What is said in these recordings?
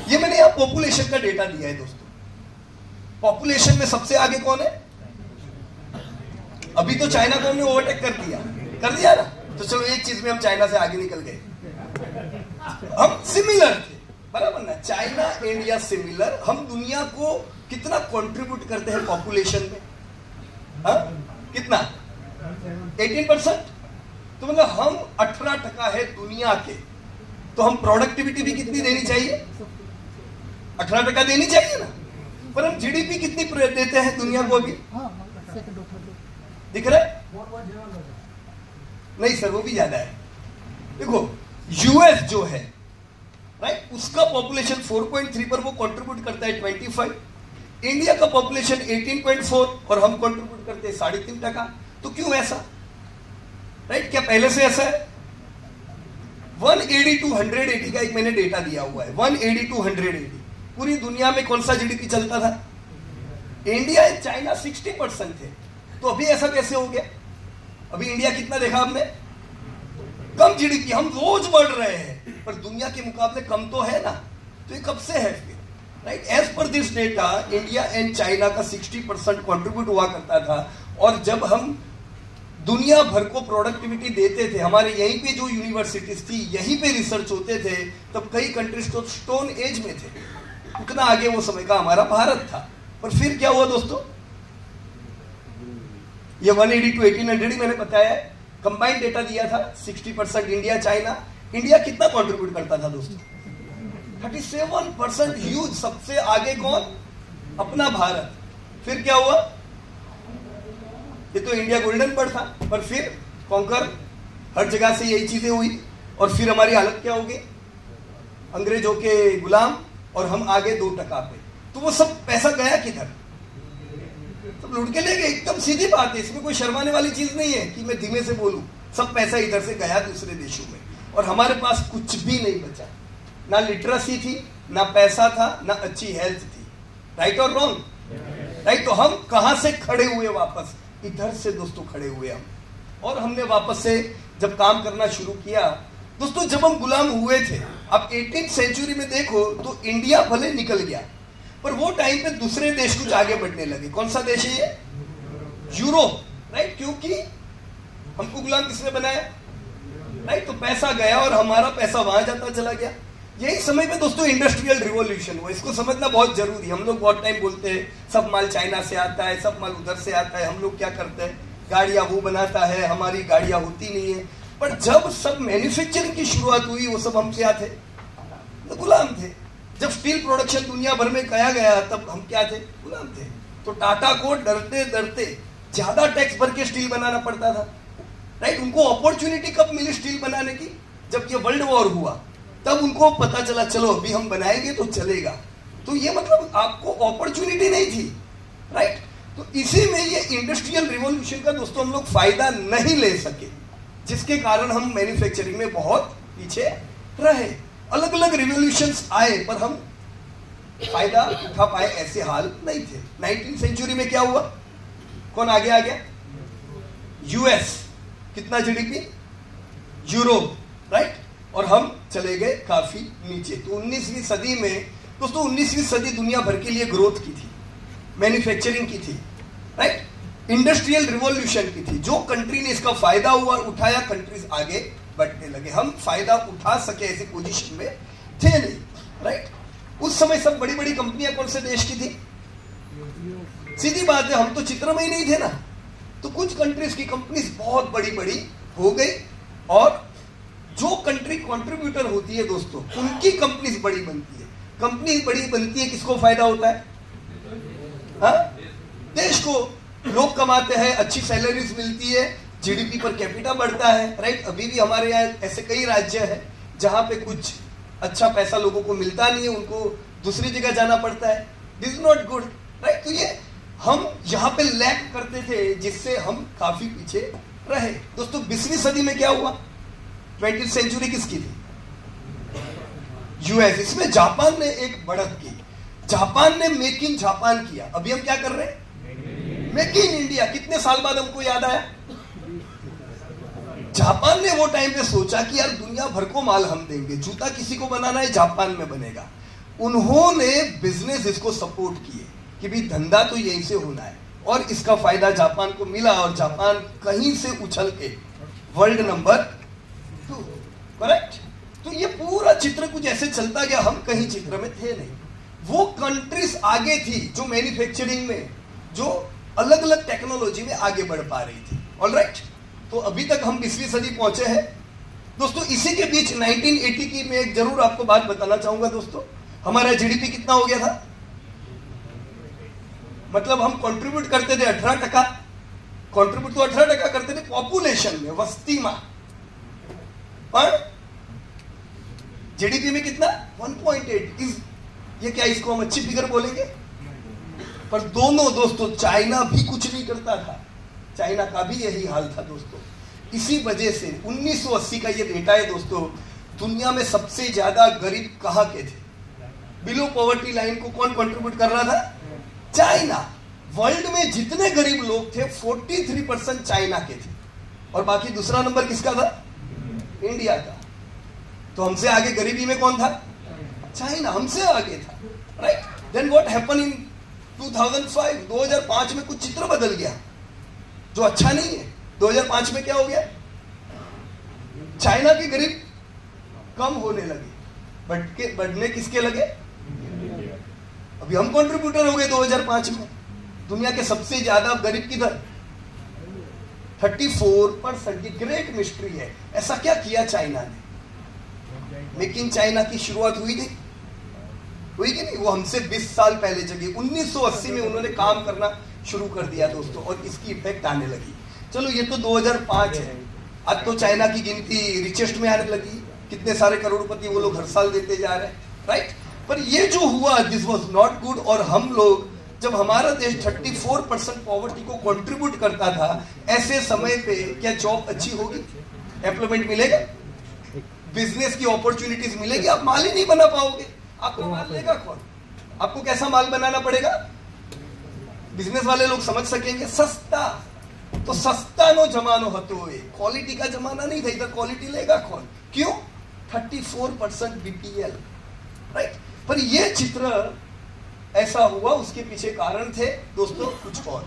ये मैंने यहाँ पॉपुलेशन का डेटा दिया है दोस्तों। पॉपुलेशन में सबसे आगे कौन है? अभी तो चाइना को हमने ओवरटेक कर दिया ना। तो चलो एक चीज में हम चाइना से आगे निकल गए, हम सिमिलर थे, बराबर ना। China India similar. हम दुनिया को कितना कंट्रीब्यूट करते हैं पॉपुलेशन में? हाँ? कितना? 18%। तो मतलब हम 18% है दुनिया के। तो हम प्रोडक्टिविटी भी कितनी देनी चाहिए? 18% देनी चाहिए ना। पर हम जीडीपी कितनी देते हैं दुनिया को अभी? दिख रहा है? नहीं सर, वो भी ज्यादा है। देखो यूएस जो है, राइट, उसका पॉपुलेशन 4.3 पर वो कंट्रीब्यूट करता है 25। इंडिया का पॉपुलेशन 18.4 और हम कंट्रीब्यूट करते हैं 3.5%। तो क्यों ऐसा? राइट, क्या पहले से ऐसा है? 180 to 180 का एक मैंने डेटा दिया हुआ है। 180 to 180 पूरी दुनिया में कौन सा जीडीपी चलता था? इंडिया एंड चाइना 60% थे। तो अभी ऐसा कैसे हो गया? अभी इंडिया कितना देखा हमने? कम जीडीपी। हम रोज बढ़ रहे हैं पर दुनिया के मुकाबले कम तो है ना। तो ये कब से है फिर? Right, as per this data India and China का 60% कंट्रीब्यूट हुआ करता था। और जब हम दुनिया भर को प्रोडक्टिविटी देते थे, हमारे यहीं पे जो यूनिवर्सिटीज थी यहीं पे रिसर्च होते थे, तब कई कंट्रीज तो स्टोन एज में थे। उतना आगे वो समय का हमारा भारत था। पर फिर क्या हुआ दोस्तों? ये 180 to 1800 मैंने बताया है। कंबाइंड डेटा दिया था 60% इंडिया चाइना। इंडिया कितना कंट्रीब्यूट करता था दोस्तों? 37%। ह्यूज। सबसे आगे कौन? अपना भारत। फिर क्या हुआ? ये तो इंडिया गोल्डन पर था, पर फिर कॉन्कर, हर जगह से यही चीजें हुई। और फिर हमारी हालत क्या होगी? अंग्रेजों के गुलाम, और हम आगे 2% पे। तो वो सब पैसा गया किधर? सब लूट के ले गए। एकदम सीधी बात है, इसमें कोई शर्माने वाली चीज नहीं है कि मैं धीमे से बोलूं। सब पैसा इधर से गया दूसरे देशों में, और हमारे पास कुछ भी नहीं बचा। ना लिटरेसी थी, ना पैसा था, ना अच्छी हेल्थ थी। राइट और रॉन्ग? राइट। तो हम कहां से खड़े हुए? वापस इधर से दोस्तों खड़े हुए हम। और हमने वापस से जब काम करना शुरू किया दोस्तों, जब हम गुलाम हुए थे, अब 18th सेंचुरी में देखो तो इंडिया भले निकल गया, पर वो टाइम पे दूसरे देश कुछ आगे बढ़ने लगे। कौन सा देश है ये? यूरोप। राइट, क्योंकि हमको गुलाम किसने बनाया? राइट, तो पैसा गया और हमारा पैसा वहां जाता चला गया। यही समय पे दोस्तों इंडस्ट्रियल रिवॉल्यूशन हुआ। इसको समझना बहुत जरूरी है। हम लोग बहुत टाइम बोलते हैं सब माल चाइना से आता है, सब माल उधर से आता है। हम लोग क्या करते हैं? गाड़ियां वो बनाता है, हमारी गाड़ियां होती नहीं है। पर जब सब मैन्युफैक्चरिंग की शुरुआत हुई, वो सब हम क्या थे? तो गुलाम थे। जब स्टील प्रोडक्शन दुनिया भर में किया गया, तब हम क्या थे? गुलाम थे। तो टाटा को डरते डरते ज्यादा टैक्स भर के स्टील बनाना पड़ता था। राइट, उनको अपॉर्चुनिटी कब मिली स्टील बनाने की? जब ये वर्ल्ड वॉर हुआ, तब उनको पता चला चलो अभी हम बनाएंगे तो चलेगा। तो ये मतलब आपको अपॉर्चुनिटी नहीं थी। राइट, तो इसी में ये इंडस्ट्रियल रिवॉल्यूशन का दोस्तों हम लोग फायदा नहीं ले सके, जिसके कारण हम मैन्युफैक्चरिंग में बहुत पीछे रहे। अलग अलग रिवॉल्यूशंस आए पर हम फायदा उठा पाए ऐसे हाल नहीं थे। 19th सेंचुरी में क्या हुआ? कौन आगे आ गया? यूएस। कितना जीडीपी? यूरोप। राइट, और हम चले गए काफी नीचे। तो 19वीं सदी में दोस्तों, 19वीं सदी दुनिया भर के लिए ग्रोथ की थी, मैन्युफैक्चरिंग की थी, राइट, इंडस्ट्रियल रिवॉल्यूशन की थी। जो कंट्री ने इसका फायदा हुआ उठाया, कंट्रीज आगे बढ़ने लगे। हम फायदा उठा सके ऐसी पोजीशन में थे नहीं। राइट, उस समय सब बड़ी बड़ी कंपनियां कौन से देश की थी? सीधी बात है, हम तो चित्र में ही नहीं थे ना। तो कुछ कंट्रीज की कंपनीज बहुत बड़ी बड़ी हो गई, और जो कंट्री कंट्रीब्यूटर होती है दोस्तों, उनकी कंपनीज बड़ी बनती है। कंपनी बड़ी बनती है, किसको फायदा होता है? हाँ? देश को। लोग कमाते हैं, अच्छी सैलरीज मिलती है, जीडीपी पर कैपिटा बढ़ता है। राइट, अभी भी हमारे यहाँ ऐसे कई राज्य हैं जहां पे कुछ अच्छा पैसा लोगों को मिलता नहीं है, उनको दूसरी जगह जाना पड़ता है। This is not good. Right, तो ये हम यहाँ पे लैक करते थे, जिससे हम काफी पीछे रहे। दोस्तों 20वीं सदी में क्या हुआ? 20th सेंचुरी किसकी थी? यूएस। इसमें जापान ने एक बढ़त की। जापान ने मेक इन जापान किया। अभी हम क्या कर रहे हैं? Make in India. कितने साल बाद हमको याद आया? जापान ने वो टाइम पे सोचा कि यार दुनिया भर को माल हम देंगे, जूता किसी को बनाना है जापान में बनेगा। उन्होंने बिजनेस इसको सपोर्ट किए कि भी धंधा तो यहीं से होना है, और इसका फायदा जापान को मिला, और जापान कहीं से उछल के वर्ल्ड नंबर 2, करेक्ट। तो ये पूरा चित्र कुछ ऐसे चलता गया, हम कहीं चित्र में थे नहीं। वो कंट्रीज आगे थी जो मैन्युफैक्चरिंग में, जो अलग अलग टेक्नोलॉजी में आगे बढ़ पा रही थी। ऑलराइट, तो अभी तक हम 20वीं सदी पहुंचे हैं दोस्तों। इसी के बीच 1980 की मैं एक जरूर आपको बात बताना चाहूंगा दोस्तों। हमारा जीडीपी कितना हो गया था? मतलब हम कंट्रीब्यूट करते थे 18%, कंट्रीब्यूट तो 18% करते थे पॉपुलेशन में, वस्ती में, पर जीडीपी में कितना? 1.8। ये क्या इसको हम अच्छी फिगर बोलेंगे? पर दोनों दोस्तों, चाइना भी कुछ नहीं करता था, चाइना का भी यही हाल था दोस्तों। इसी वजह से 1980 का ये डेटा है दोस्तों, दुनिया में सबसे ज्यादा गरीब कहां के थे? बिलो पॉवर्टी लाइन को कौन कंट्रीब्यूट कर रहा था? चाइना। वर्ल्ड में जितने गरीब लोग थे 43% चाइना के थे, और बाकी दूसरा नंबर किसका था? इंडिया का। तो हमसे आगे गरीबी में कौन था? चाइना हमसे आगे था, right. Then what happen in 2005, 2005 में कुछ चित्र बदल गया जो अच्छा नहीं है। 2005 में क्या हो गया? चाइना के गरीब कम होने लगे, बढ़ने किसके लगे? अभी हम कंट्रीब्यूटर हो गए 2005 में। दुनिया के सबसे ज्यादा गरीब किधर? 34%। की ग्रेट मिस्ट्री है, ऐसा क्या किया चाइना ने? मेक इन चाइना की शुरुआत हुई थी, हुई कि नहीं? वो हमसे 20 साल पहले जगी। 1980 में उन्होंने काम करना शुरू कर दिया दोस्तों, और इसकी इफेक्ट आने लगी। चलो ये तो 2005 है। आज तो चाइना की गिनती रिचेस्ट में आने लगी, कितने सारे करोड़पति वो लोग हर साल देते जा रहे हैं, राइट। पर ये जो हुआ, दिस वाज नॉट गुड। और हम लोग, जब हमारा देश 34% पॉवर्टी को कंट्रीब्यूट करता था, ऐसे समय पे क्या जॉब अच्छी होगी? एम्प्लॉयमेंट मिलेगा? बिजनेस की अपॉर्चुनिटीज मिलेगी? आप माल ही नहीं बना पाओगे। आपको माल लेगा कौन? आपको कैसा माल बनाना पड़ेगा? बिजनेस वाले लोग समझ सकेंगे, सस्ता। तो सस्ता नो जमानो हतो, क्वालिटी का जमाना नहीं था। इधर क्वालिटी लेगा कौन? क्यों? 34% बीपीएल, राइट। पर ये चित्र ऐसा हुआ, उसके पीछे कारण थे दोस्तों कुछ और।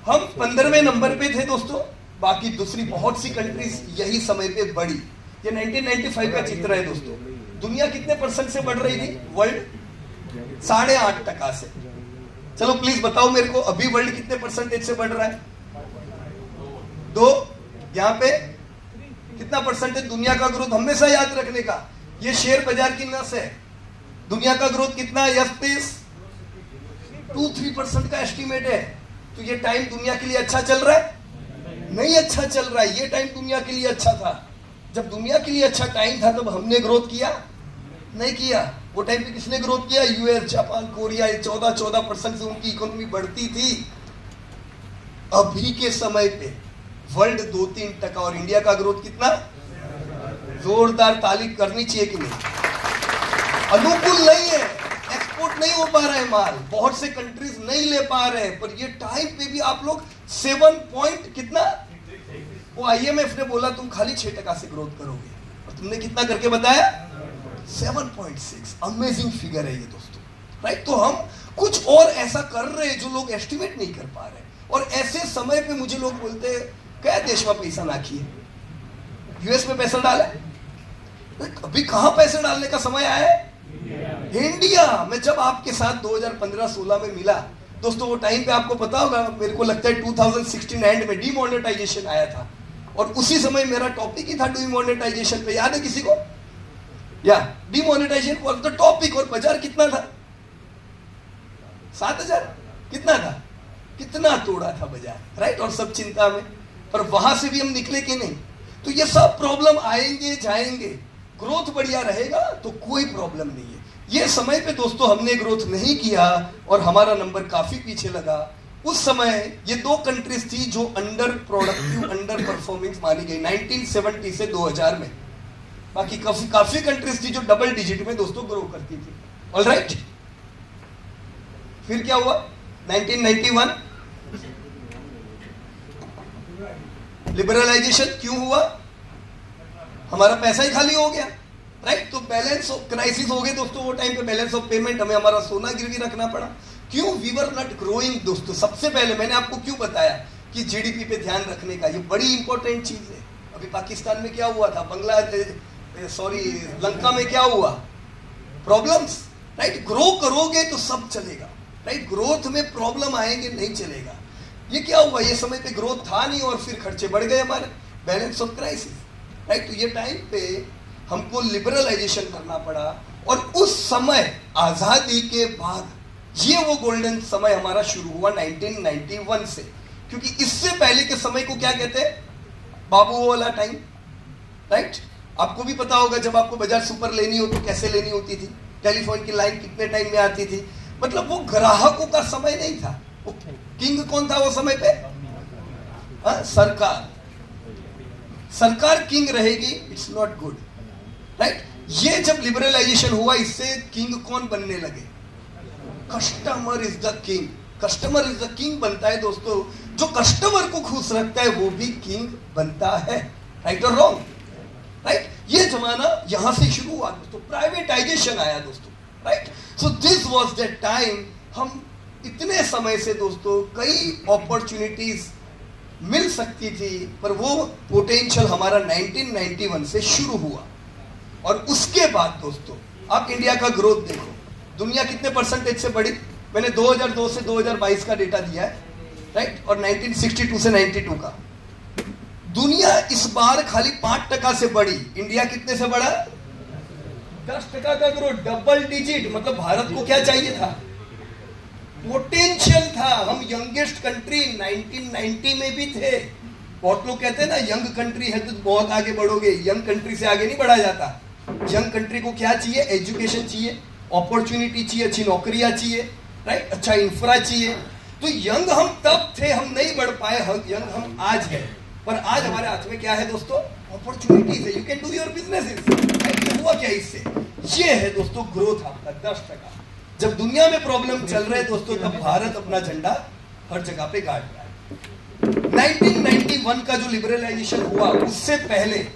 हम 15वें नंबर पे थे दोस्तों, बाकी दूसरी बहुत सी कंट्रीज यही समय पे बढ़ी। ये 1995 का चित्र है दोस्तों। दुनिया कितने परसेंट से बढ़ रही थी? वर्ल्ड 8.5% से। चलो प्लीज बताओ मेरे को, अभी वर्ल्ड कितने परसेंटेज से बढ़ रहा है? 2। यहां पे कितना परसेंटेज? दुनिया का ग्रोथ हमेशा याद रखने का, ये शेयर बाजार की नस है। दुनिया का ग्रोथ कितना है? 2-3% का एस्टिमेट है। तो ये टाइम दुनिया के लिए अच्छा चल रहा है? नहीं अच्छा चल रहा है। ये टाइम दुनिया के लिए अच्छा था। जब दुनिया के लिए अच्छा टाइम था तब हमने ग्रोथ किया? नहीं किया। वो टाइम पे किसने ग्रोथ किया? US, Japan, Korea. 14% से उनकी इकोनॉमी बढ़ती थी। अभी के समय पे वर्ल्ड 2-3%, और इंडिया का ग्रोथ कितना? जोरदार ताली करनी चाहिए कि नहीं? अनुकूल नहीं है, एक्सपोर्ट नहीं हो पा रहा है माल, बहुत से कंट्रीज नहीं ले पा रहे हैं। पर ये टाइम पे भी आप लोग 7 पॉइंट कितना? वो आईएमएफ ने बोला तुम खाली 6% से ग्रोथ करोगे, और तुमने कितना करके बताया? 7.6। अमेजिंग फिगर है ये दोस्तों, राइट। तो हम कुछ और ऐसा कर रहे हैं जो लोग एस्टिमेट नहीं कर पा रहे। और ऐसे समय पे मुझे लोग बोलते हैं क्या देश में पैसा नाखिए, यूएस में पैसा डाले? अभी कहां पैसे डालने का समय आया है? इंडिया में। जब आपके साथ 2015-16 में मिला दोस्तों, वो टाइम पे आपको पता होगा, मेरे को लगता है 2016 एंड में डीमोनेटाइजेशन आया था, और उसी समय मेरा टॉपिक ही था डीमोनेटाइजेशन पे। याद है किसी को? या डीमोनेटाइजेशन वाज द टॉपिक। और बाजार कितना था? 7,000। कितना था? कितना तोड़ा था बाजार, राइट। और सब चिंता में, पर वहां से भी हम निकले कि नहीं? तो ये सब प्रॉब्लम आएंगे जाएंगे, ग्रोथ बढ़िया रहेगा तो कोई प्रॉब्लम नहीं है। ये समय पे दोस्तों हमने ग्रोथ नहीं किया और हमारा नंबर काफी पीछे लगा। उस समय ये 2 कंट्रीज थी जो अंडर प्रोडक्टिव, अंडर परफॉर्मिंग मानी गई 1970 से 2000 में। बाकी काफी कंट्रीज थी जो डबल डिजिट में दोस्तों ग्रो करती थी। ऑलराइट, फिर क्या हुआ? 1991 लिबरलाइजेशन क्यों हुआ? हमारा पैसा ही खाली हो गया। राइट। तो बैलेंस ऑफ क्राइसिस हो गए दोस्तों, वो टाइम पे बैलेंस ऑफ पेमेंट, हमें हमारा सोना गिरवी रखना पड़ा। क्यों? वी वर नॉट ग्रोइंग दोस्तों। सबसे पहले मैंने आपको क्यों बताया कि जीडीपी पे ध्यान रखने का, ये बड़ी इंपॉर्टेंट चीज है। अभी पाकिस्तान में क्या हुआ था, लंका में क्या हुआ, प्रॉब्लम्स, राइट। ग्रो करोगे तो सब चलेगा, राइट। ग्रोथ में प्रॉब्लम आएंगे, नहीं चलेगा। ये क्या हुआ, ये समय पे ग्रोथ था नहीं और फिर खर्चे बढ़ गए हमारे, बैलेंस ऑफ क्राइसिस, राइट। तो ये टाइम पे हमको लिबरलाइजेशन करना पड़ा, और उस समय आजादी के बाद ये वो गोल्डन समय हमारा शुरू हुआ 1991 से। क्योंकि इससे पहले के समय को क्या कहते हैं, बाबू वाला टाइम, राइट। आपको भी पता होगा जब आपको बजाज सुपर लेनी हो तो कैसे लेनी होती थी, टेलीफोन की लाइन कितने टाइम में आती थी, मतलब वो ग्राहकों का समय नहीं था। वो किंग कौन था वो समय पे, सरकार। सरकार किंग रहेगी, इट्स नॉट गुड, राइट। ये जब लिबरलाइजेशन हुआ, इससे किंग कौन बनने लगे, customer is the king. Customer is the king बनता है दोस्तों। जो कस्टमर को खुश रखता है वो भी किंग बनता है, राइट और रॉन्ग, राइट। ये जमाना यहां से शुरू हुआ दोस्तों, प्राइवेटाइजेशन आया दोस्तों, right. So this was the time. हम इतने समय से दोस्तों कई अपॉर्चुनिटीज मिल सकती थी, पर वो पोटेंशियल हमारा 1991 से शुरू हुआ। और उसके बाद दोस्तों आप इंडिया का ग्रोथ देखो, दुनिया कितने परसेंटेज से बढ़ी। मैंने 2002 से 2022 का डेटा दिया है, राइट, और 1962 से 92 का। दुनिया इस बार खाली 5% से बढ़ी, इंडिया कितने से बढ़ा, 10% का ग्रोथ, डबल डिजिट। मतलब भारत को क्या चाहिए था, पोटेंशियल था। हम यंगेस्ट कंट्री 1990 में भी थे। बहुत लोग कहते हैं ना यंग कंट्री है तो बहुत आगे बढ़ोगे, यंग कंट्री से आगे नहीं बढ़ा जाता। यंग कंट्री को क्या चाहिए, एजुकेशन चाहिए, अपॉर्चुनिटी चाहिए, अच्छी नौकरियां चाहिए, राइट, अच्छा इंफ्रा चाहिए। तो यंग हम तब थे, हम नहीं बढ़ पाए, यंग हम आज है। पर आज हमारे हाथ में क्या है दोस्तों, अपॉर्चुनिटीज है, you can do your business. हुआ क्या इससे, ये है दोस्तों ग्रोथ आपका 10%। जब दुनिया में प्रॉब्लम चल रहे दोस्तों, तब भारत अपना झंडा हर जगह पे गाड़ रहा है। 1991 का जो लिबरलाइजेशन हुआ, उससे पहले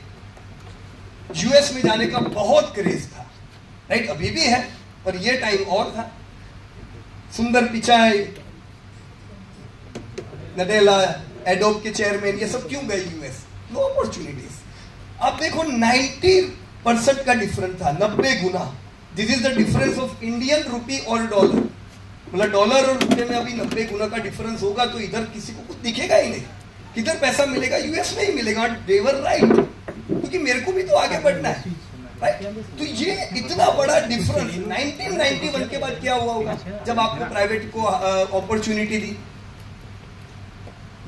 यूएस में जाने का बहुत क्रेज था, राइट। अभी भी है, पर ये टाइम और था। सुंदर पिचाई, नडेला, एडोब के चेयरमैन, ये सब क्यों गए यूएस, नो अपॉर्चुनिटीज। अब देखो 90% का डिफरेंस था, 90 गुना। This is the difference of Indian rupee और डॉलर। मतलब डॉलर और रुपये में अभी 90 गुना का डिफरेंस होगा तो इधर किसी को कुछ दिखेगा ही नहीं। किधर पैसा मिलेगा, यूएस में ही मिलेगा। दे वर राइट, क्योंकि मेरे को भी तो आगे बढ़ना है, राइट। तो ये इतना बड़ा डिफरेंस 1991 के बाद क्या हुआ होगा, जब आपको प्राइवेट को अपॉर्चुनिटी दी,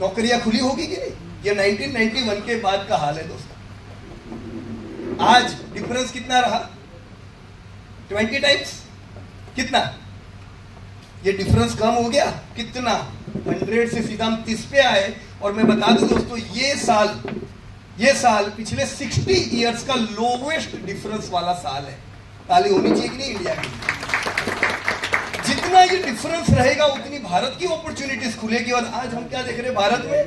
नौकरियां खुली होगी कि नहीं। ये 1991 के बाद का हाल है दोस्तों। आज डिफरेंस कितना रहा, 20 टाइम्स। कितना ये डिफरेंस कम हो गया, कितना 100 से सीधा हम 30 पे आए। और मैं बता दूं दोस्तों, ये साल पिछले 60 इयर्स का लोवेस्ट डिफरेंस वाला साल है। ताली होनी चाहिए कि नहीं इंडिया की। जितना ये डिफरेंस रहेगा उतनी भारत की अपॉर्चुनिटीज खुलेगी। और आज हम क्या देख रहे हैं भारत में,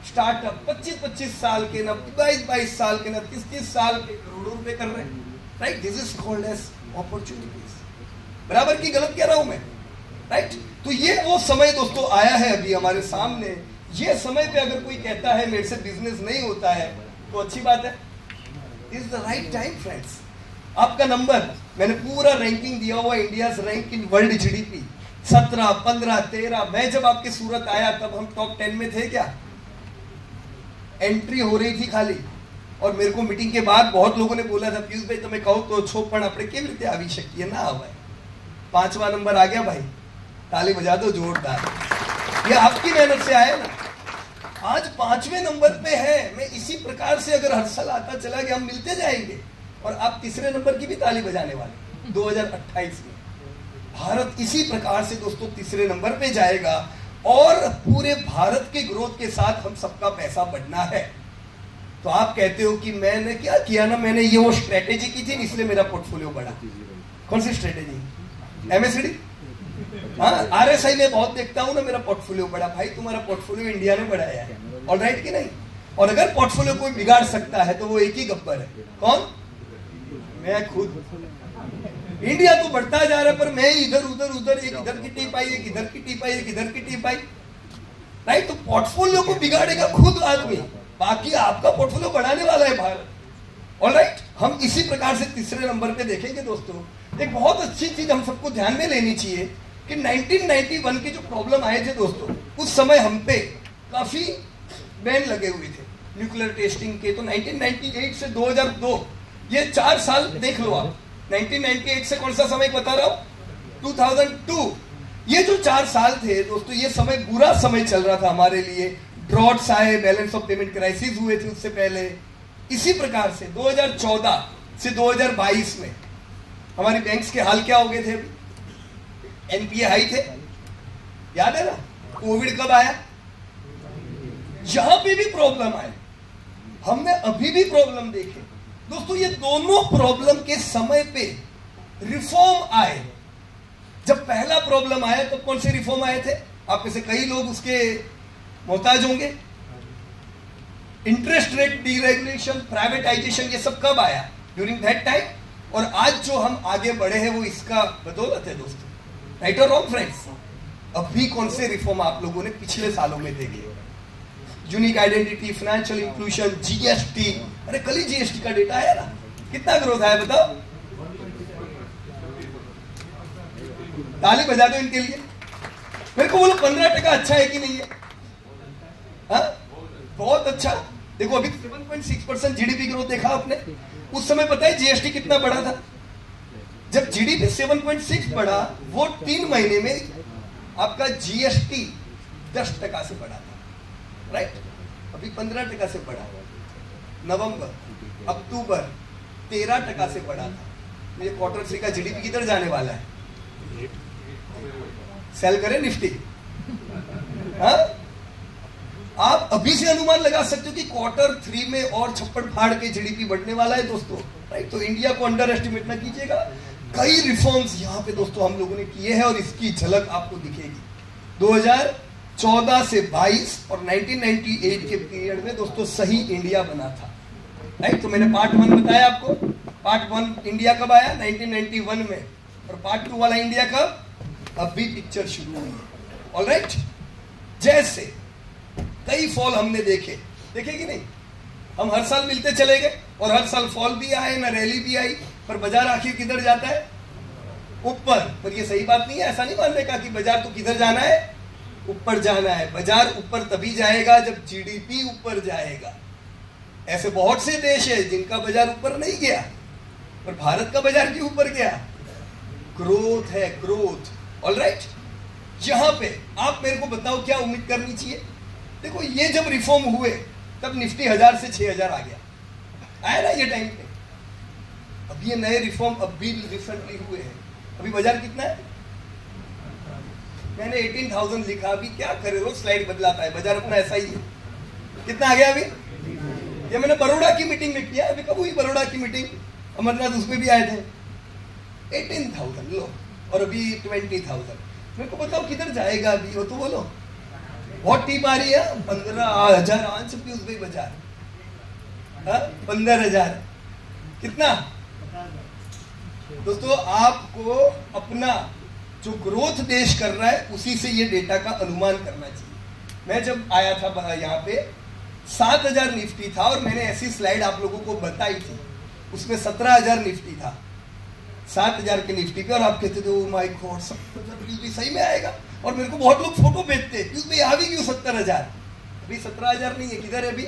स्टार्टअप 25-25 साल के, ना 22-22 साल के, ना 30-30 साल के, करोड़ों रुपए कर रहे हैं, right. This is called as opportunities. बराबर की गलत कह रहा हूं मैं, राइट। तो ये वो समय दोस्तों आया है अभी हमारे सामने। ये समय पे अगर कोई कहता है मेरे से बिजनेस नहीं होता है तो अच्छी बात है, is the right time friends. आपका नंबर, मैंने पूरा रैंकिंग दिया हुआ, India rank in world GDP 17, 15, 13। मैं जब आपके सूरत आया तब हम टॉप 10 में थे क्या, एंट्री हो रही थी खाली। और मेरे को मीटिंग के बाद बहुत लोगों ने बोला था, पीयूष भाई तुम्हें कहो तो छो पण अपने केवी रीते आवी शकीए ना आवे। 5वां नंबर आ गया भाई, ताली बजा दो जोरदार। ये आपकी मेहनत से आया ना, आज 5वें नंबर पे है। मैं इसी प्रकार से अगर हर साल आता चला गया, हम मिलते जाएंगे। और आप तीसरे नंबर की भी ताली बजाने वाले 2028 में। भारत इसी प्रकार से दोस्तों तीसरे नंबर पे जाएगा। और पूरे भारत के ग्रोथ के साथ हम सबका पैसा बढ़ना है। तो आप कहते हो कि मैंने क्या किया ना, मैंने ये वो स्ट्रेटेजी की थी इसलिए मेरा पोर्टफोलियो बढ़ा। कौन सी स्ट्रेटेजी, एमएसडी, हाँ, आरएसआई में बहुत देखता हूं ना, मेरा पोर्टफोलियो बढ़ा। भाई तुम्हारा पोर्टफोलियो इंडिया ने बढ़ाया है, ऑलराइट कि नहीं। और अगर पोर्टफोलियो कोई बिगाड़ सकता है तो वो एक ही गब्बर है, कौन, मैं खुद, इंडिया तो बढ़ता जा रहा है पर मैं इधर उधर उधर, एक इधर की टिप आई, एक इधर की टिप आई, एक इधर की टिप आई, राइट। तो पोर्टफोलियो को बिगाड़ेगा खुद आदमी, बाकी आपका पोर्टफोलियो बढ़ाने वाला है भारत। ऑलराइट, हम इसी प्रकार से तीसरे नंबर पे देखेंगे दोस्तों, एक बहुत अच्छी चीज हम सबको ध्यान में लेनी चाहिए कि 1991 के जो प्रॉब्लम आए थे दोस्तों, उस समय हम पे काफी बैन लगे हुए थे न्यूक्लियर टेस्टिंग के। तो 1998 से 2002 ये 4 साल देख लो आप। 1998 से कौन सा समय बता रहा हूं, 2002, ये जो 4 साल थे दोस्तों, ये समय बुरा समय चल रहा था हमारे लिए। ड्रॉट्स आए, बैलेंस ऑफ पेमेंट क्राइसिस हुए थे उससे पहले। इसी प्रकार से 2014 से 2022 में हमारे बैंक्स के हाल क्या हो गए थे? एनपीए हाई थे, याद है ना? कोविड कब आया? यहां पे भी प्रॉब्लम आए, हमने अभी भी प्रॉब्लम देखे दोस्तों। ये दोनों प्रॉब्लम के समय पे रिफॉर्म आए। जब पहला प्रॉब्लम आया तो कौन से रिफॉर्म आए थे? आप में से कई लोग उसके मोहताज होंगे। इंटरेस्ट रेट डीरेगुलेशन, प्राइवेटाइजेशन, ये सब कब आया? During that time. और आज जो हम आगे बढ़े हैं वो इसका बदौलत है दोस्तों। राइट और रॉन्ग फ्रेंड्स? अभी कौन से रिफॉर्म आप लोगों ने पिछले सालों में देखे? Unique identity, financial inclusion, GST. अरे कल ही जीएसटी का डेटा आया ना, कितना ग्रोथ आया बताओ? ताली बजा दो इनके लिए। मेरे को बोलो 15% अच्छा है कि नहीं है? हा? बहुत अच्छा। देखो अभी 7.6% जीडीपी ग्रोथ देखा आपने। उस समय पता है जीएसटी कितना बढ़ा था? जब जीडीपी 7.6 बढ़ा, वो 3 महीने में आपका जीएसटी 10% से बढ़ा था, राइट। अभी 15% से बढ़ा। नवंबर, अक्टूबर 13% से बढ़ा था। ये क्वार्टर 3 का जीडीपी किधर जाने वाला है? सेल करे निफ्टी। हाँ? आप अभी से अनुमान लगा सकते हो कि क्वार्टर 3 में और छप्पड़ फाड़ के जीडीपी बढ़ने वाला है दोस्तों, राइट। तो इंडिया को अंडर एस्टिमेट ना कीजिएगा। कई रिफॉर्म्स यहाँ पे दोस्तों हम लोगों ने किए हैं और इसकी झलक आपको दिखेगी। 2014 से 22 और 1998 के पीरियड में दोस्तों सही इंडिया बना था, राइट। तो मैंने पार्ट 1 बताया आपको। पार्ट 1 इंडिया कब आया? 1991 में। और पार्ट 2 वाला इंडिया कब? अभी पिक्चर शुरू हुई है। ऑलराइट, जैसे कई फॉल हमने देखे कि नहीं? हम हर साल मिलते चले गए और हर साल फॉल भी आए ना, रैली भी आई, पर बाजार आखिर किधर जाता है? ऊपर। पर ये सही बात नहीं है, ऐसा नहीं मानने का कि बाजार तो किधर जाना है? ऊपर जाना है। बाजार ऊपर तभी जाएगा जब जीडीपी ऊपर जाएगा। ऐसे बहुत से देश है जिनका बाजार ऊपर नहीं गया, पर भारत का बाजार क्यों ऊपर गया? ग्रोथ है, ग्रोथ। ऑलराइट, यहां पे आप मेरे को बताओ क्या उम्मीद करनी चाहिए? देखो ये जब रिफॉर्म हुए तब निफ्टी 1000 से 6000 आ गया, आया ना ये टाइम पे। अब ये नए रिफॉर्म अभी रिसेंटली हुए हैं। अभी बाजार कितना है? मैंने 18,000 लिखा। अभी क्या करे, रोज स्लाइड बदलाता है, बाजार अपना ऐसा ही है। कितना आ गया अभी? ये मैंने बड़ौदा की मीटिंग में किया। अभी कब हुई बड़ौदा की मीटिंग? अमरनाथ उसमें भी आए थे। 18,000 लो, और अभी 20,000। मेरे को बताओ किधर जाएगा अभी? वो तो बोलो। बहुत टीप आ रही है। 15,000 आंच पीयूष भाई बाजार। 15,000 कितना? दोस्तों आपको अपना जो ग्रोथ देश कर रहा है उसी से ये डेटा का अनुमान करना चाहिए। मैं जब आया था यहाँ पे 7,000 निफ्टी था और मैंने ऐसी स्लाइड आप लोगों को बताई थी, उसमें 17,000 निफ्टी था 7,000 के निफ्टी पे। और आप कहते थे ओ माय गॉड 17,000 सही में आएगा। और मेरे को बहुत लोग फोटो भेजते हैं, आ भी क्यों 17,000? अभी 17,000 नहीं है, किधर है अभी?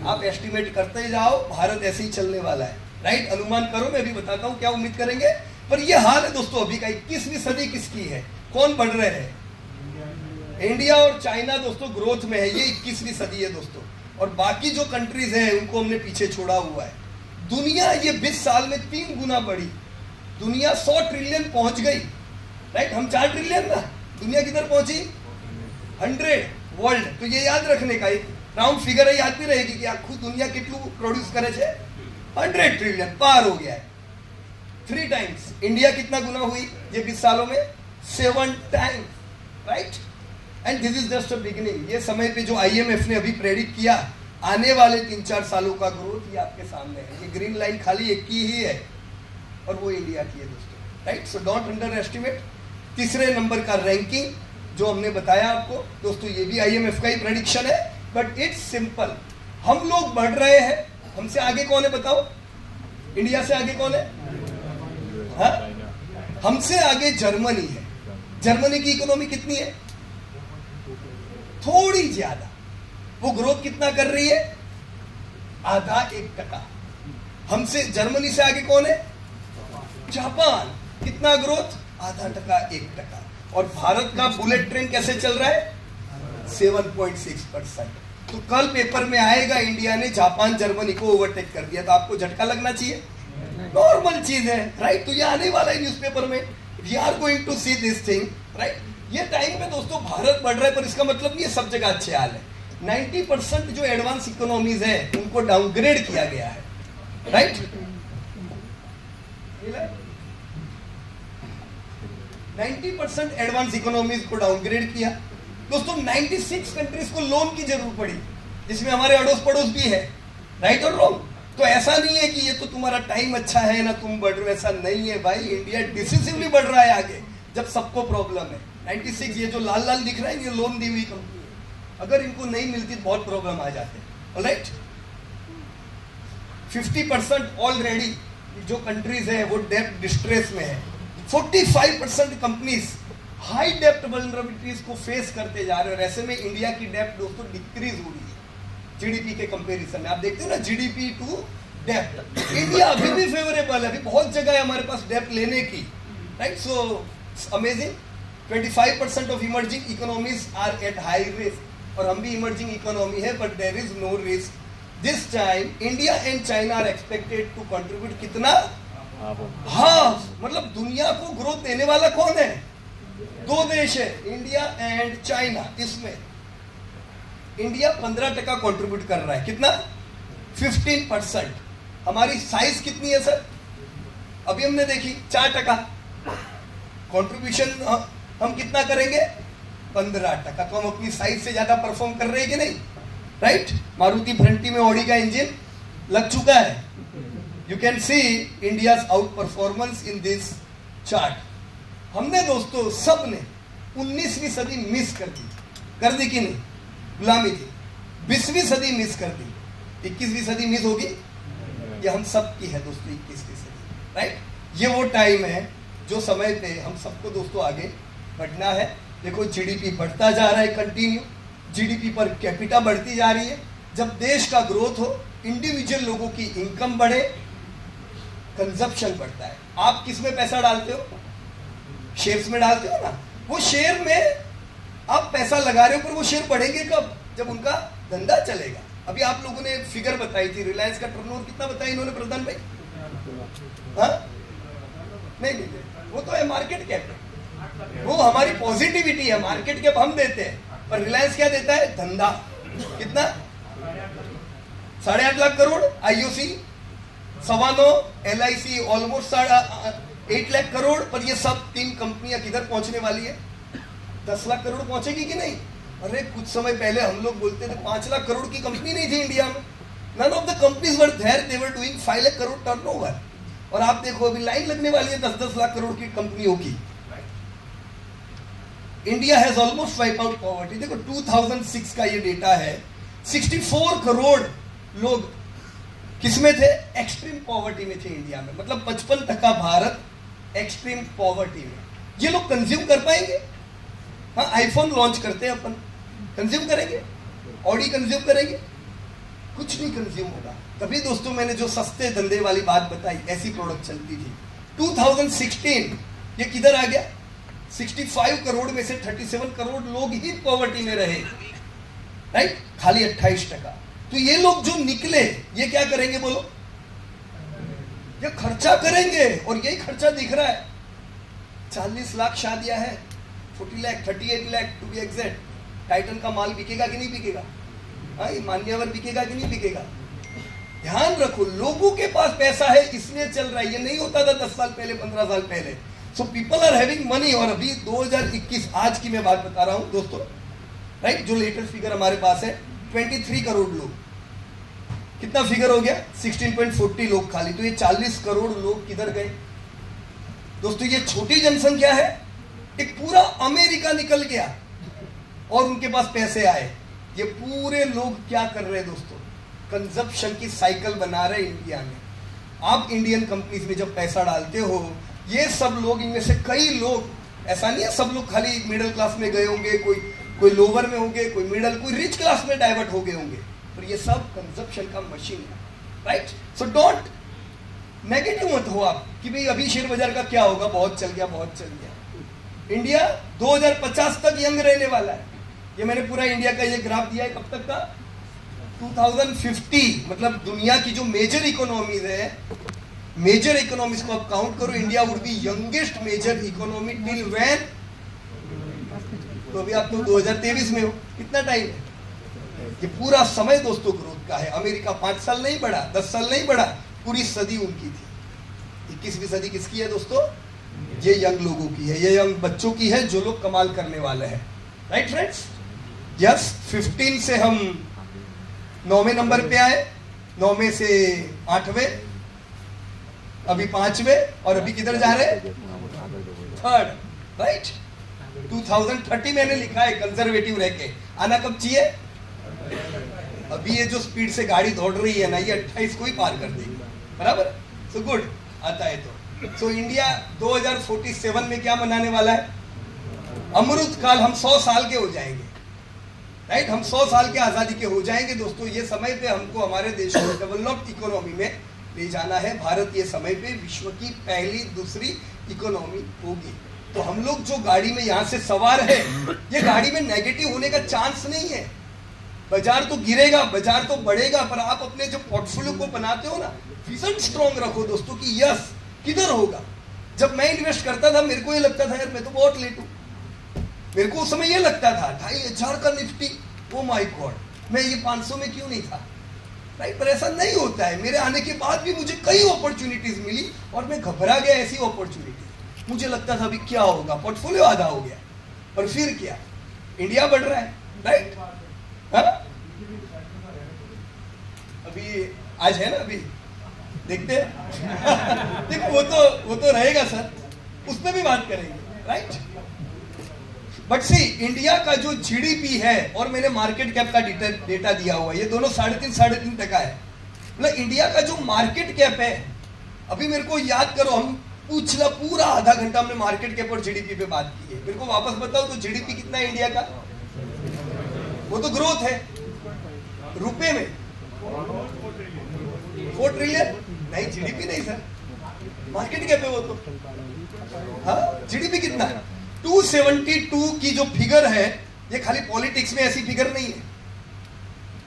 आप एस्टिमेट करते जाओ, भारत ऐसे ही चलने वाला है, राइट। अनुमान करो, मैं भी बताता हूं क्या उम्मीद करेंगे। पर ये हाल है दोस्तों अभी का। 21वीं सदी किसकी है? कौन बढ़ रहे हैं? इंडिया और चाइना दोस्तों ग्रोथ में है। ये 21वीं सदी है दोस्तों। और बाकी जो कंट्रीज हैं उनको हमने पीछे छोड़ा हुआ है। दुनिया ये 20 साल में 3 गुना बढ़ी। दुनिया 100 ट्रिलियन पहुंच गई, राइट। हम 4 ट्रिलियन ना, दुनिया किधर पहुंची? 100 वर्ल्ड। तो ये याद रखने का एक राउंड फिगर है, याद भी रहेगी कि आखू दुनिया कितनु प्रोड्यूस करे छे? 100 ट्रिलियन पार हो गया है। 3 टाइम्स। इंडिया कितना गुना हुई ये 20 सालों में? 7 times, right. And this is just a beginning. ये समय पे जो आईएमएफ ने अभी प्रेडिक्ट किया आने वाले 3-4 सालों का ग्रोथ ये आपके सामने है। ये ग्रीन लाइन खाली एक की ही है और वो इंडिया की है दोस्तों, right. So don't under estimate. तीसरे नंबर का रैंकिंग जो हमने बताया आपको दोस्तों, ये भी IMF का ही प्रेडिक्शन है, बट इट्स सिंपल। हम लोग बढ़ रहे हैं, हमसे आगे कौन है बताओ? इंडिया से आगे कौन है? हाँ? हमसे आगे जर्मनी है। जर्मनी की इकोनॉमी कितनी है? थोड़ी ज्यादा। वो ग्रोथ कितना कर रही है? आधा 1%। हमसे जर्मनी से आगे कौन है? जापान। कितना ग्रोथ? आधा टका 1%। और भारत का बुलेट ट्रेन कैसे चल रहा है? 7.6%। तो कल पेपर में आएगा इंडिया ने जापान जर्मनी को ओवरटेक कर दिया, तो आपको झटका लगना चाहिए? नॉर्मल चीज है, राइट। तो ये आने वाला है न्यूज़पेपर में। We are going to see this thing, right. ये टाइम पे दोस्तों भारत बढ़ रहा है, पर इसका मतलब नहीं है सब जगह अच्छे हाल है। 90% जो एडवांस इकोनॉमीज है उनको डाउनग्रेड किया गया है, राइट। 90% एडवांस इकोनॉमीज को डाउनग्रेड किया दोस्तों। 96 कंट्रीज को लोन की जरूरत पड़ी, जिसमें हमारे अड़ोस पड़ोस भी है, राइट और रॉन्ग। तो ऐसा नहीं है कि ये तो तुम्हारा टाइम अच्छा है ना तुम बढ़ रहे हो, ऐसा नहीं है भाई। इंडिया डिसिसिवली बढ़ रहा है आगे, जब सबको प्रॉब्लम है। 96 ये जो लाल लाल दिख रहा है ये लोन दी हुई कंपनी है, अगर इनको नहीं मिलती तो बहुत प्रॉब्लम आ जाते, ऑलराइट। 50% ऑलरेडी जो कंट्रीज है वो डेब्ट डिस्ट्रेस में है। 45% कंपनीज हाई डेब्ट वल्नरेबिलिटीज को फेस करते जा रहे हैं, और ऐसे में इंडिया की डेब्ट दोस्तों डिक्रीज हो रही है जीडीपी के कंपैरिजन में। आप देखते हो ना जीडीपी टू डेब्ट, इंडिया अभी भी फेवरेबल है, अभी बहुत जगह है हमारे पास डेब्ट लेने की, right. So amazing. 25% of emerging economies are at high risk, और हम भी इमर्जिंग इकोनॉमी है, but there is no risk this time. India and China are expected to contribute कितना? हाँ, मतलब दुनिया को ग्रोथ देने वाला कौन है? दो देश है, इंडिया एंड चाइना। इसमें इंडिया 15% कंट्रीब्यूट कर रहा है, कितना? 15%। हमारी साइज कितनी है सर? अभी हमने देखी 4% कंट्रीब्यूशन। हम कितना करेंगे? 15%। तो हम अपनी साइज से ज्यादा परफॉर्म कर रहे हैं कि नहीं, राइट। मारुति फ्रंटी में ऑडी का इंजन लग चुका है। You can see India's out performance in this chart. हमने दोस्तों सब ने 19वीं सदी मिस कर दी कि नहीं? गुलामी थी। 20वीं सदी मिस कर दी, 21वीं सदी मिस होगी? ये हम सब की है दोस्तों 21वीं सदी, राइट। ये वो टाइम है जो समय पे हम सबको दोस्तों आगे बढ़ना है। देखो जीडीपी बढ़ता जा रहा है कंटिन्यू, जीडीपी पर कैपिटा बढ़ती जा रही है। जब देश का ग्रोथ हो, इंडिविजुअल लोगों की इनकम बढ़े, कंजप्शन बढ़ता है। आप किस में पैसा डालते हो? शेयर्स में डालते हो ना। वो शेयर में आप पैसा लगा रहे हो, पर वो शेयर बढ़ेंगे कब? जब उनका धंधा चलेगा। अभी आप लोगों ने फिगर बताई थी, रिलायंस का टर्नओवर कितना बताया इन्होंने प्रधान भाई? हाँ नहीं, वो तो है मार्केट कैप, वो हमारी पॉजिटिविटी है। मार्केट कैप हम देते हैं, पर रिलायंस क्या देता है? धंधा। कितना? 8.5 lakh crore. IOC 9.25, LIC almost 8 lakh crore. पर ये सब 3 कंपनियां किधर पहुंचने वाली है? 10 लाख करोड़ पहुंचेगी कि नहीं? अरे कुछ समय पहले हम लोग बोलते थे 5 लाख करोड़ की कंपनी नहीं थी इंडिया में। None of the companies were there, they were doing 5 lakh crore turnover. और आप देखो अभी लाइन लगने वाली है 10-10 लाख करोड़ की कंपनियों की। India has almost wipe out poverty. देखो 2006 का ये डेटा है, 64 करोड़ लोग किसमें थे? एक्सट्रीम पॉवर्टी में थे इंडिया में। मतलब 55% भारत एक्सट्रीम पॉवर्टी में। ये लोग कंज्यूम कर पाएंगे? हाँ, आईफोन लॉन्च करते हैं अपन, कंज्यूम करेंगे? ऑडी कंज्यूम करेंगे? कुछ नहीं कंज्यूम होगा। तभी दोस्तों मैंने जो सस्ते धंधे वाली बात बताई, ऐसी प्रोडक्ट चलती थी। 2016 ये किधर आ गया? 65 करोड़ में से 37 करोड़ लोग ही पॉवर्टी में रहे, राइट। खाली 28%। तो ये लोग जो निकले, ये क्या करेंगे बोलो? ये खर्चा करेंगे, और यही खर्चा दिख रहा है। 40 लाख शादियां हैं, 40 lakh, 38 lakh to be exact. Titan का माल बिकेगा कि नहीं बिकेगा? हाँ, मान्यवर बिकेगा कि नहीं बिकेगा? ध्यान रखो, लोगों के पास पैसा है इसलिए चल रहा है। ये नहीं होता था 10 साल पहले, 15 साल पहले। So people are having money. और अभी 2021 आज की मैं बात बता रहा हूं दोस्तों, राइट। जो लेटेस्ट फिगर हमारे पास है, 23 करोड़ लोग कितना फिगर हो गया? 16.40 लोग खाली। तो ये 40 करोड़ लोग किधर गए दोस्तों? ये छोटी जनसंख्या है, एक पूरा अमेरिका निकल गया और उनके पास पैसे आए। ये पूरे लोग क्या कर रहे हैं दोस्तों? कंजप्शन की साइकिल बना रहे इंडिया में। आप इंडियन कंपनीज में जब पैसा डालते हो, ये सब लोग, इनमें से कई लोग, ऐसा नहीं है सब लोग खाली मिडिल क्लास में गए होंगे, कोई लोअर में होंगे, कोई मिडिल, कोई रिच क्लास में डाइवर्ट हो गए होंगे, पर ये सब कंजप्शन का मशीन है, राइट? सो डोंट नेगेटिव मत हो आप कि भाई अभी शेयर बाजार का क्या होगा, बहुत चल गया, बहुत चल गया। इंडिया 2050 तक यंग रहने वाला है। ये मैंने पूरा इंडिया का ये ग्राफ दिया है, कब तक का? 2050। मतलब दुनिया की जो मेजर इकोनॉमीज है, मेजर इकोनॉमीज को आप काउंट करो, India would be youngest major economy till when? तो अभी आप लोग 2023 में हो, कितना टाइम है? ये पूरा समय दोस्तों ग्रोथ का है। अमेरिका 5 साल नहीं बढ़ा, 10 साल नहीं बढ़ा, पूरी सदी उनकी थी। 21वीं सदी किसकी है दोस्तों? ये यंग लोगों की है, ये यंग बच्चों की है, जो लोग कमाल करने वाले हैं, राइट फ्रेंड्स? यस, 15 से हम 9वें नंबर पे आए, 9वें से 8वें, अभी 5वें, और अभी किधर जा रहे हैं? 3rd, right? 2030 मैंने लिखा है कंजर्वेटिव रह के। आना कब चाहिए? अभी ये जो स्पीड से गाड़ी दौड़ रही है ना, ये 28 को ही पार कर देगी, बराबर? सो गुड, आता है तो। सो इंडिया 2047 में क्या मनाने वाला है? अमृत काल। हम 100 साल के हो जाएंगे, राइट? हम 100 साल के आजादी के हो जाएंगे दोस्तों। ये समय पे हमको हमारे देश को डेवलप्ड इकोनॉमी में ले जाना है। भारत ये समय पे विश्व की पहली, दूसरी इकोनॉमी होगी। तो हम लोग जो गाड़ी में यहाँ से सवार है, ये गाड़ी में नेगेटिव होने का चांस नहीं है। बाजार तो गिरेगा, बाजार तो बढ़ेगा, पर आप अपने जो पोर्टफोलियो को बनाते हो ना, विजन स्ट्रॉन्ग रखो दोस्तों कि यस किधर होगा। जब मैं इन्वेस्ट करता था, मेरे को ये लगता था यार मैं तो बहुत लेट हूँ। मेरे को उस समय ये लगता था 2500 का निफ्टी, ओ माय गॉड, मैं ये 500 में क्यों नहीं था, राइट? पर ऐसा नहीं होता है। मेरे आने के बाद भी मुझे कई अपॉर्चुनिटीज मिली और मैं घबरा गया ऐसी अपॉर्चुनिटीज। मुझे लगता था अभी क्या होगा, पोर्टफोलियो आधा हो गया, पर फिर क्या, इंडिया बढ़ रहा है, राइट? अभी आज है ना, अभी देखते हैं देखो वो तो रहेगा सर, उसमें भी बात करेंगे, राइट? बट सी, इंडिया का जो जीडीपी है और मैंने मार्केट कैप का डेटा दिया हुआ है, ये दोनों 3.5 है। मतलब इंडिया का जो मार्केट कैप है, अभी मेरे को याद करो, हम पूछला पूरा आधा घंटा हमने मार्केट कैप और जीडीपी पे बात की है। मेरे को वापस बताओ तो जीडीपी कितना है इंडिया का? वो तो ग्रोथ है रुपए में, 4 ट्रिलियन नहीं, जीडीपी नहीं सर, मार्केट कैप है वो तो। हाँ, जीडीपी कितना है? 272 की जो फिगर है, ये खाली पॉलिटिक्स में ऐसी फिगर नहीं है।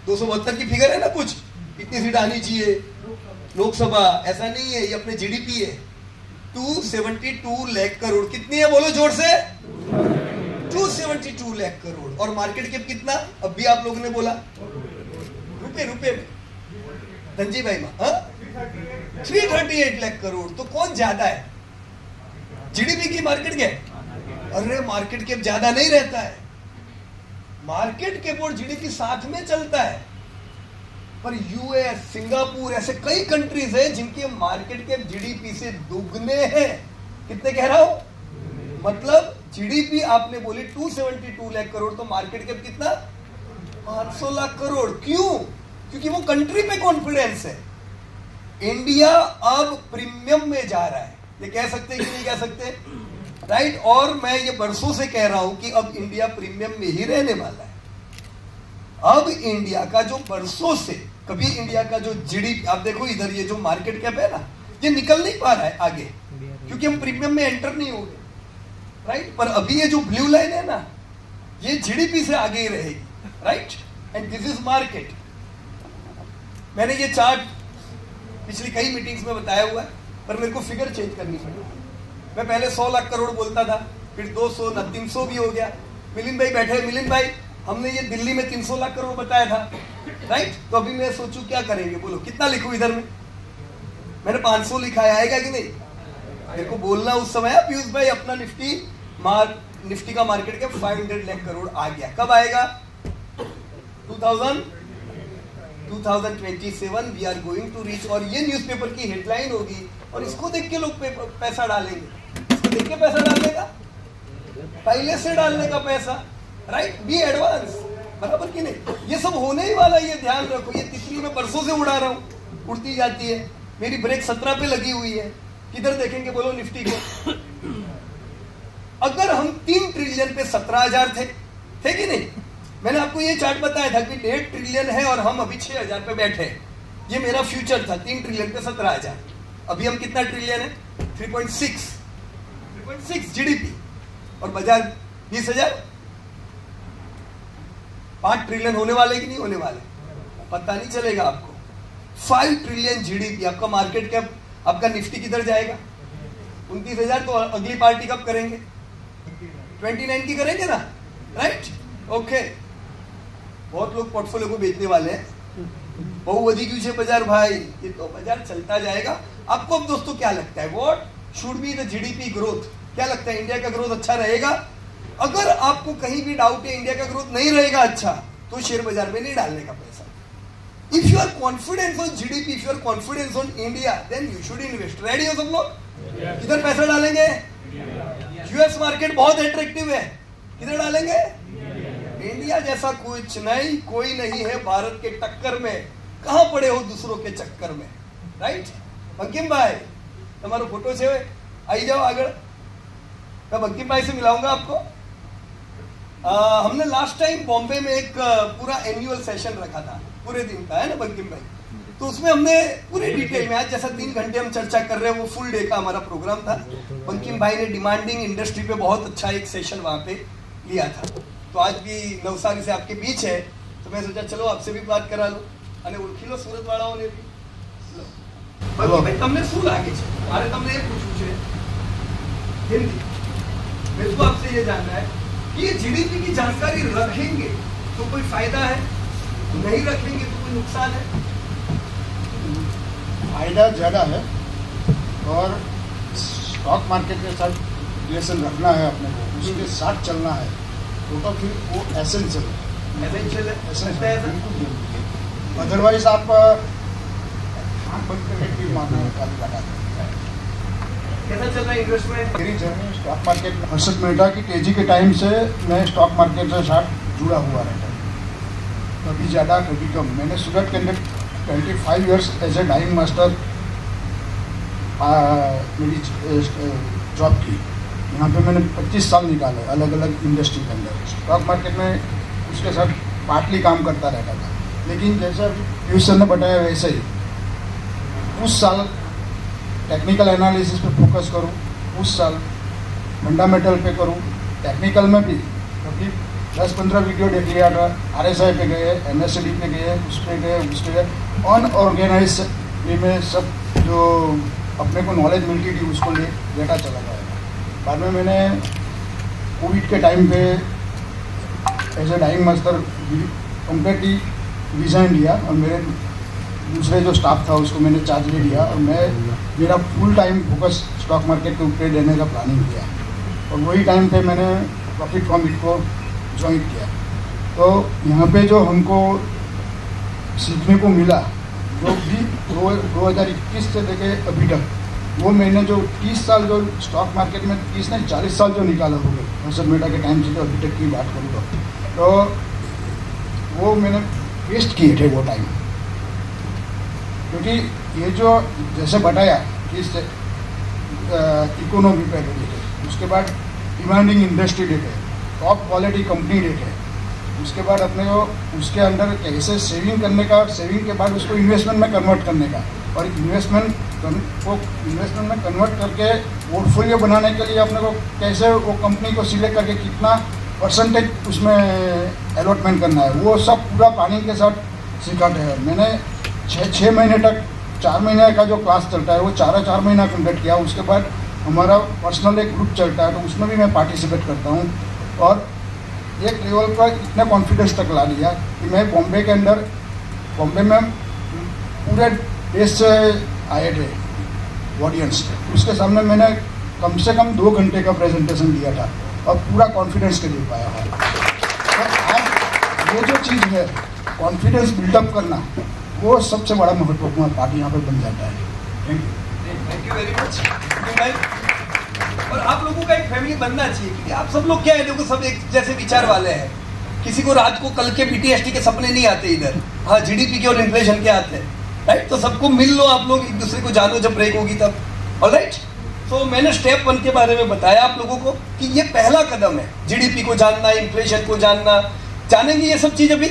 272 की फिगर है ना, कुछ इतनी सीट आनी चाहिए लोकसभा, ऐसा नहीं है, ये अपने जीडीपी है। 272 लाख करोड़, कितनी है बोलो जोर से? 272 लाख करोड़। और मार्केट कैप कितना? अब भी आप लोगों ने बोला रुपए में, धनजी भाई मां, 338 लाख करोड़। तो कौन ज्यादा है, जीडीपी की मार्केट कैप? अरे मार्केट कैप ज्यादा नहीं रहता है, मार्केट कैप और जीडीपी साथ में चलता है। पर यूएस, सिंगापुर, ऐसे कई कंट्रीज हैं जिनके मार्केट कैप जीडीपी से दुगने हैं। कितने कह रहा हूं? मतलब जीडीपी आपने बोली 272 लाख करोड़, तो मार्केट कैप कितना? 500 लाख करोड़। क्यों? क्योंकि वो कंट्री पे कॉन्फिडेंस है। इंडिया अब प्रीमियम में जा रहा है, ये कह सकते हैं कि नहीं कह सकते, राइट? और मैं ये बरसों से कह रहा हूं कि अब इंडिया प्रीमियम में ही रहने वाला है। अब इंडिया का जो बरसों से, कभी इंडिया का जो जीडीपी, आप देखो इधर ये जो मार्केट कैप है ना, ये निकल नहीं पा रहा है आगे, क्योंकि हम प्रीमियम में एंटर नहीं हो गए, राइट? पर अभी ये जो ब्लू लाइन है ना, ये जीडीपी से आगे ही रहेगी, right? And this is market. मैंने ये चार्ट पिछली कई मीटिंग्स में बताया हुआ है, पर मेरे को फिगर चेंज करनी पड़ी। मैं पहले 100 लाख करोड़ बोलता था, फिर 200 ना 300 भी हो गया। मिलिंद भाई बैठे, मिलिंद भाई हमने ये दिल्ली में 300 लाख करोड़ बताया था, राइट? तो अभी मैं सोचूं क्या करेंगे, बोलो कितना लिखूं इधर में? मैंने 500 लिखा है, आएगा कि नहीं? मेरे को बोलना उस समय है पीयूष भाई, अपना निफ्टी का मार्केट कैप 500 लाख करोड़ आ गया। कब आएगा? 2000 2027 we are going to reach, और ये न्यूज़पेपर की हेडलाइन होगी और इसको देख के लोग पैसा डालेंगे। इसको देख के पैसा डालने का, पहले से डालने का पैसा, राइट? बी एडवांस, बराबर कि नहीं? ये सब होने ही वाला, ये ध्यान रखो। ये तितली मैं परसों से उड़ा रहा हूँ, उड़ती जाती है। मेरी ब्रेक 17 पे लगी हुई है। किधर देखेंगे बोलो निफ्टी को? अगर हम 3 ट्रिलियन पे 17,000 थे कि नहीं? मैंने आपको ये चार्ट बताया था कि 1.5 ट्रिलियन है और हम अभी 6,000 पे बैठे हैं। ये मेरा फ्यूचर था, 3 ट्रिलियन पे 17,000। अभी हम कितना ट्रिलियन है? 3.6 जीडीपी, और बाजार 20,000। 5 ट्रिलियन होने वाले कि नहीं होने वाले पता नहीं चलेगा आपको। 5 ट्रिलियन जीडीपी, आपका मार्केट कैप, आपका निफ्टी किधर जाएगा? 29,000। तो अगली पार्टी कब करेंगे? 29 की करेंगे ना, राइट? ओके। बहुत लोग पोर्टफोलियो को बेचने वाले हैं। बहुवधी क्यों है बाजार भाई? ये तो बाजार चलता जाएगा। आपको अब दोस्तों क्या लगता है, what should be the GDP growth? क्या लगता है, इंडिया का ग्रोथ अच्छा रहेगा? अगर आपको कहीं भी डाउट है इंडिया का ग्रोथ नहीं रहेगा अच्छा, तो शेयर बाजार में नहीं डालने का पैसा। If you are confidence on GDP, if you are confidence on India, then you should invest. Ready हो सब लोग? किधर पैसा डालेंगे? यूएस मार्केट बहुत अट्रैक्टिव है, किधर डालेंगे? इंडिया जैसा कुछ नहीं, कोई नहीं है भारत के टक्कर में। कहां पड़े हो दूसरों के चक्कर में, राइट? बंकिम भाई तुम्हारा फोटो से आई जाओ आगे, मैं बंकिम भाई से मिलाऊंगा आपको। हमने लास्ट टाइम बॉम्बे में एक पूरा एनुअल सेशन रखा था, पूरे दिन का, है ना बंकिम भाई? तो उसमें हमने पूरे डिटेल में, आज जैसा 3 घंटे हम चर्चा कर रहे हैं, वो फुल डे का हमारा प्रोग्राम था। बंकिम भाई ने डिमांडिंग इंडस्ट्री पे बहुत अच्छा एक सेशन वहां पे लिया था। तो आज भी नवसारी से आपके बीच है, तो मैं सोचा चलो आपसे भी बात करा लो। અને ઓળખી सूरत वाળાઓને भी लो। भाई તમને શું લાગે છે? મારે તમને એ પૂછવું છે हिंदी, मेरे को आपसे ये जानना है कि ये जीडीपी की जानकारी रखेंगे तो कोई फायदा है, नहीं रखेंगे तो कोई नुकसान है? फायदा ज़्यादा है, और स्टॉक मार्केट के साथ रिलेशन रखना है अपने को, उसके साथ चलना है, तो फिर वो एसेंशियल है। बिल्कुल। अदरवाइज आप आँख बंद करके भी मारना काफी घाटा है। कैसा चल रहा है इन्वेस्टमेंट? मेरी जर्नी स्टॉक मार्केट में हर्षद मेहता की तेजी के टाइम से मैं स्टॉक मार्केट के साथ जुड़ा हुआ रहता हूँ। कभी ज़्यादा कभी कम। मैंने सूरत के अंदर 25 years as a dyeing master मेरी जॉब की। यहाँ पे मैंने 25 साल निकाले अलग अलग इंडस्ट्री के अंदर। स्टॉक मार्केट में उसके साथ पार्टली काम करता रहता था, लेकिन जैसा पीयूष सर ने बताया वैसे ही उस साल टेक्निकल एनालिसिस पे फोकस करूँ, उस साल फंडामेंटल पे करूँ, टेक्निकल में भी कभी 10-15 वीडियो देख लिया था। RSI पे गए, MACD पे गए, उस पे गए, अनऑर्गेनाइज वे में सब जो अपने को नॉलेज मिलती थी उसको लेता चला गया। बाद में मैंने कोविड के टाइम पे as a dyeing master completely resign लिया, और मेरे दूसरे जो स्टाफ था उसको मैंने चार्ज ले लिया, और मैं मेरा full time focus stock market के ऊपर देने का प्लानिंग किया। और वही टाइम पे मैंने प्रॉफिट फ्रॉम इट को ज्वाइन किया। तो यहाँ पे जो हमको सीखने को मिला, जो भी 2021 से लेके अभी तक, वो मैंने जो 30 साल जो स्टॉक मार्केट में 30 नहीं 40 साल जो निकाला हो गए हर्षद मेहता के टाइम से, तो अभी तक की बात करूँ तो वो मैंने वेस्ट किए थे वो टाइम। क्योंकि ये जो जैसे बताया कि इकोनॉमी पहले देखे, उसके बाद डिमांडिंग इंडस्ट्री देखे, टॉप क्वालिटी कंपनी देखे, उसके बाद अपने को उसके अंदर कैसे सेविंग करने का, सेविंग के बाद उसको इन्वेस्टमेंट में कन्वर्ट करने का, और इन्वेस्टमेंट में कन्वर्ट करके पोर्टफोलियो बनाने के लिए अपने को कैसे वो कंपनी को सिलेक्ट करके कितना परसेंटेज उसमें अलॉटमेंट करना है, वो सब पूरा प्लानिंग के साथ सिखाते हैं। मैंने 6 महीने तक 4 महीने का जो क्लास चलता है वो 4 महीना कंप्लीट किया। उसके बाद हमारा पर्सनल एक ग्रुप चलता है, तो उसमें भी मैं पार्टिसिपेट करता हूँ, और एक लेवल पर इतना कॉन्फिडेंस तक ला लिया कि मैं बॉम्बे में पूरे देश से आए थे ऑडियंस, उसके सामने मैंने कम से कम 2 घंटे का प्रेजेंटेशन दिया था, और पूरा कॉन्फिडेंस के दे पाया है। तो आज ये जो चीज़ है कॉन्फिडेंस बिल्डअप करना, वो सबसे बड़ा महत्वपूर्ण पार्ट यहाँ पे बन जाता है। थैंक यू वेरी मच भाई। और आप लोगों का एक फैमिली बनना चाहिए, क्योंकि आप सब लोग क्या है, देखो सब एक जैसे विचार वाले हैं। किसी को रात को कल के बीटीएसटी के सपने नहीं आते इधर, हाँ जीडीपी के और इन्फ्लेशन के आते हैं, राइट। तो सबको मिल लो आप लोग, एक दूसरे को जानो जब ब्रेक होगी तब, ऑलराइट। तो मैंने स्टेप 1 के बारे में बताया आप लोगों को कि ये पहला कदम है, जीडीपी को जानना, इन्फ्लेशन को जानना। जानेंगे ये सब चीज अभी?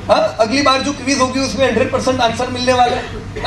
हाँ, अगली बार जो क्विज होगी उसमें 100% आंसर मिलने वाला है।